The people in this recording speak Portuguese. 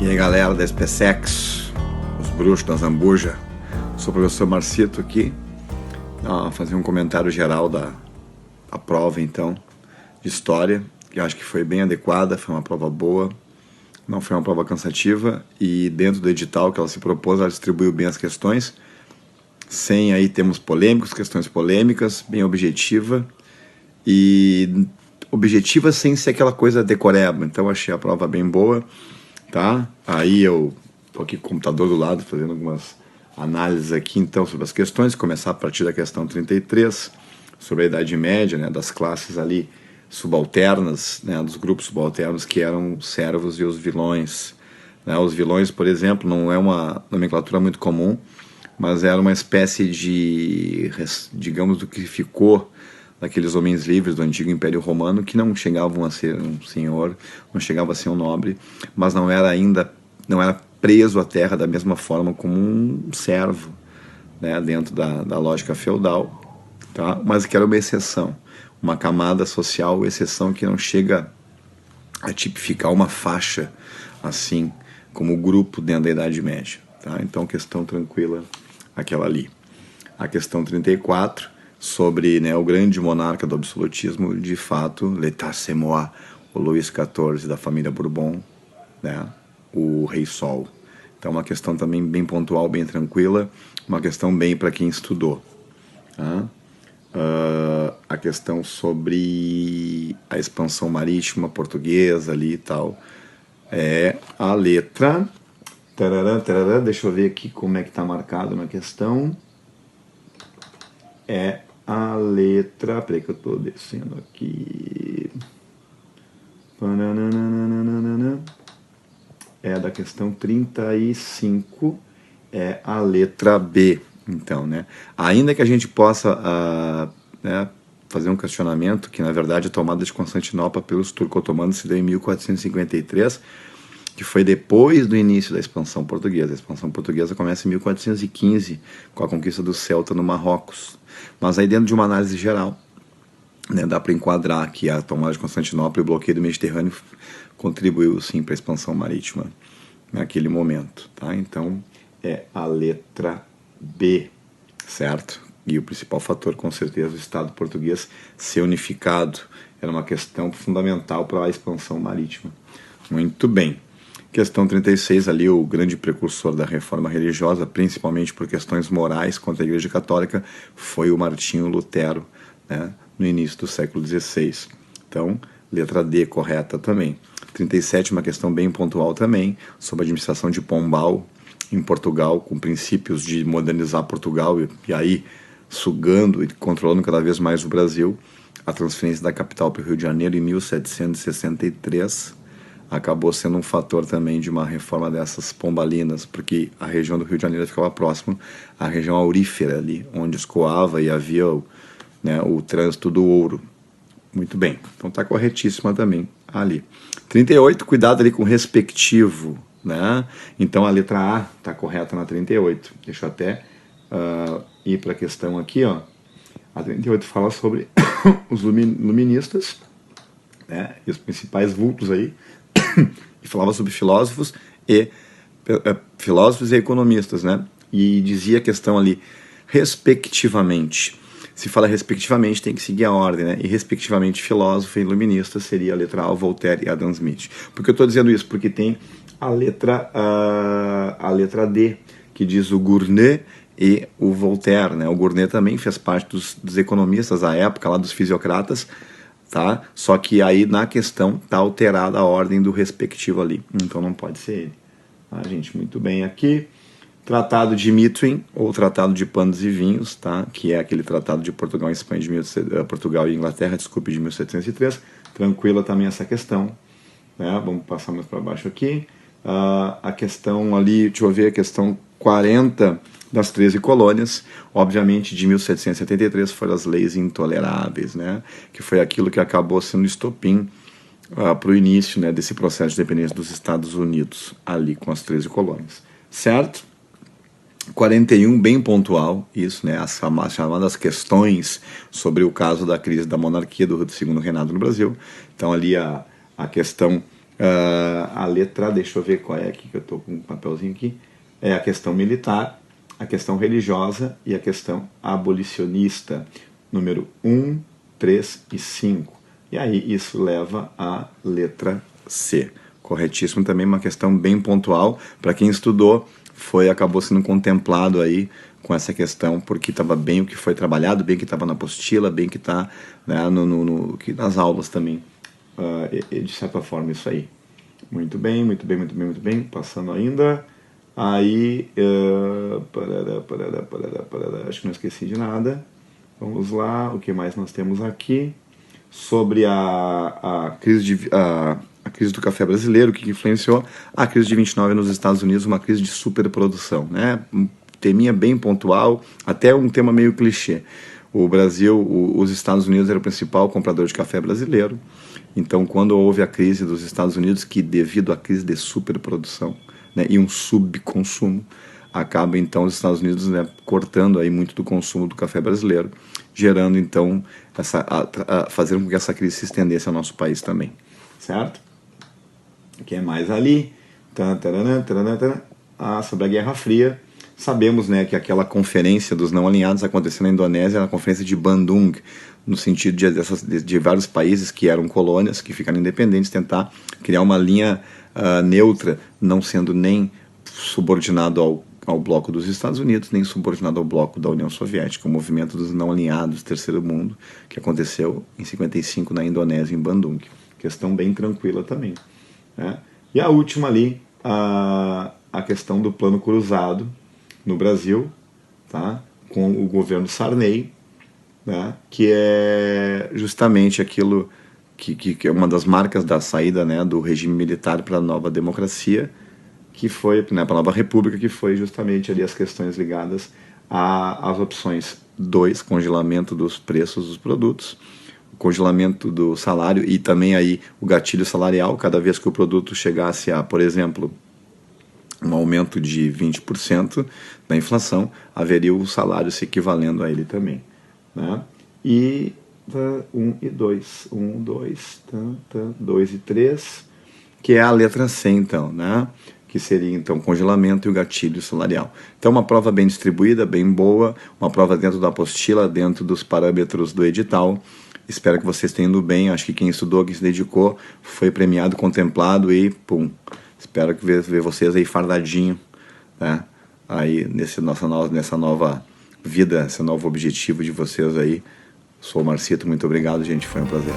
E aí galera da SpaceX, os bruxos da Zambuja, sou o professor Marcito aqui, fazer um comentário geral da prova então, de História, que eu acho que foi bem adequada, foi uma prova boa, não foi uma prova cansativa, e dentro do edital que ela se propôs, ela distribuiu bem as questões, sem aí termos polêmicos, questões polêmicas, bem objetiva, e objetiva sem ser aquela coisa decoreba, então achei a prova bem boa, tá? Aí eu tô aqui com o computador do lado fazendo algumas análises aqui então sobre as questões, começar a partir da questão 33, sobre a Idade Média, né, das classes ali subalternas, né, dos grupos subalternos que eram os servos e os vilões, né? Os vilões, por exemplo, não é uma nomenclatura muito comum, mas era uma espécie de, digamos, do que ficou daqueles homens livres do antigo Império Romano, que não chegavam a ser um senhor, não chegavam a ser um nobre, mas não era preso à terra da mesma forma como um servo, né, dentro da lógica feudal, tá? Mas que era uma exceção, uma camada social, exceção que não chega a tipificar uma faixa assim, como grupo dentro da Idade Média, tá? Então, questão tranquila, aquela ali. A questão 34, sobre, né, o grande monarca do absolutismo, de fato, l'état c'est moi, o Luís XIV da família Bourbon, né, o Rei Sol. Então, uma questão também bem pontual, bem tranquila, uma questão bem para quem estudou. Tá? A questão sobre a expansão marítima portuguesa ali e tal, é a letra... Tarará, tarará, deixa eu ver aqui como é que está marcado na questão. É a letra... Peraí que eu estou descendo aqui. É da questão 35, é a letra B. Então, né? Ainda que a gente possa né, fazer um questionamento, que na verdade a tomada de Constantinopla pelos turco-otomanos se deu em 1453, que foi depois do início da expansão portuguesa. A expansão portuguesa começa em 1415, com a conquista do Celta no Marrocos. Mas aí dentro de uma análise geral, né, dá para enquadrar que a tomada de Constantinopla e o bloqueio do Mediterrâneo contribuiu sim para a expansão marítima naquele momento. Tá? Então é a letra B, certo? E o principal fator, com certeza, o Estado português ser unificado era uma questão fundamental para a expansão marítima. Muito bem. Questão 36, ali o grande precursor da reforma religiosa, principalmente por questões morais contra a Igreja Católica, foi o Martinho Lutero, né, no início do século XVI. Então, letra D correta também. 37, uma questão bem pontual também, sobre a administração de Pombal em Portugal, com princípios de modernizar Portugal e aí sugando e controlando cada vez mais o Brasil. A transferência da capital para o Rio de Janeiro em 1763 acabou sendo um fator também de uma reforma dessas pombalinas, porque a região do Rio de Janeiro ficava próximo à região aurífera ali, onde escoava e havia né, o trânsito do ouro. Muito bem, então está corretíssima também ali. 38, cuidado ali com o respectivo, né? Então a letra A está correta na 38. Deixa eu até ir para a questão aqui, ó. A 38 fala sobre os luministas, né, e os principais vultos aí, e falava sobre filósofos e economistas, né? E dizia a questão ali, respectivamente. Se fala respectivamente, tem que seguir a ordem, né? E respectivamente, filósofo e iluminista seria a letra A, Voltaire e Adam Smith. Por que eu estou dizendo isso? Porque tem a letra D, que diz o Gournay e o Voltaire, né? O Gournay também fez parte dos economistas da época, lá dos fisiocratas, tá? Só que aí na questão tá alterada a ordem do respectivo ali, então não pode ser ele. Tá, gente? Muito bem aqui. Tratado de Methuen, ou Tratado de Panos e Vinhos, tá? Que é aquele tratado de Portugal e Espanha, Portugal e Inglaterra, desculpe, de 1703. Tranquila também essa questão, né? Vamos passar mais para baixo aqui. A questão ali, deixa eu ver, a questão 40 das 13 colônias, obviamente de 1773 foram as leis intoleráveis, né? Que foi aquilo que acabou sendo estopim para o início, né, desse processo de independência dos Estados Unidos, ali com as 13 colônias, certo? 41, bem pontual, isso, né, as chamadas questões sobre o caso da crise da monarquia do segundo reinado no Brasil. Então ali a questão A letra, deixa eu ver qual é aqui, que eu estou com um papelzinho aqui, é a questão militar, a questão religiosa e a questão abolicionista, número 1, 3 e 5. E aí isso leva à letra C. Corretíssimo, também uma questão bem pontual. Para quem estudou, acabou sendo contemplado aí com essa questão, porque estava bem o que foi trabalhado, bem que estava na apostila, bem que está, né, nas aulas também. De certa forma, isso aí. Muito bem, muito bem, muito bem, muito bem. Passando ainda. Aí, acho que não esqueci de nada. Vamos lá, o que mais nós temos aqui? Sobre a crise do café brasileiro, o que influenciou? A crise de 29 nos Estados Unidos, uma crise de superprodução, né? Um teminha bem pontual, até um tema meio clichê. O Brasil, os Estados Unidos era o principal comprador de café brasileiro. Então, quando houve a crise dos Estados Unidos, que devido à crise de superprodução, né, e um subconsumo, acaba então os Estados Unidos, né, cortando aí muito do consumo do café brasileiro, gerando então fazendo com que essa crise se estendesse ao nosso país também, certo? O que é mais ali? Sobre a Guerra Fria, sabemos, né, que aquela conferência dos não alinhados aconteceu na Indonésia, a conferência de Bandung, no sentido de vários países que eram colônias, que ficaram independentes, tentar criar uma linha neutra, não sendo nem subordinado ao bloco dos Estados Unidos, nem subordinado ao bloco da União Soviética, o movimento dos não alinhados, terceiro mundo, que aconteceu em 55 na Indonésia, em Bandung. Questão bem tranquila também, né? E a última ali, a questão do plano cruzado no Brasil, tá? Com o governo Sarney, né? Que é justamente aquilo que é uma das marcas da saída, né, do regime militar para a nova democracia, que foi, né, para a nova república, que foi justamente ali as questões ligadas às opções 2, congelamento dos preços dos produtos, congelamento do salário e também aí o gatilho salarial, cada vez que o produto chegasse a, por exemplo, um aumento de 20% da inflação, haveria o salário se equivalendo a ele também, né? E 1 e 2, 1, 2, 2 e 3, que é a letra C, então, né? Que seria, então, congelamento e o gatilho salarial. Então, uma prova bem distribuída, bem boa, uma prova dentro da apostila, dentro dos parâmetros do edital. Espero que vocês tenham ido bem, acho que quem estudou, quem se dedicou, foi premiado, contemplado e, pum, espero que ver vocês aí fardadinho, né? Aí, nessa nova vida, esse novo objetivo de vocês aí. Sou o Marcito, muito obrigado, gente, foi um prazer.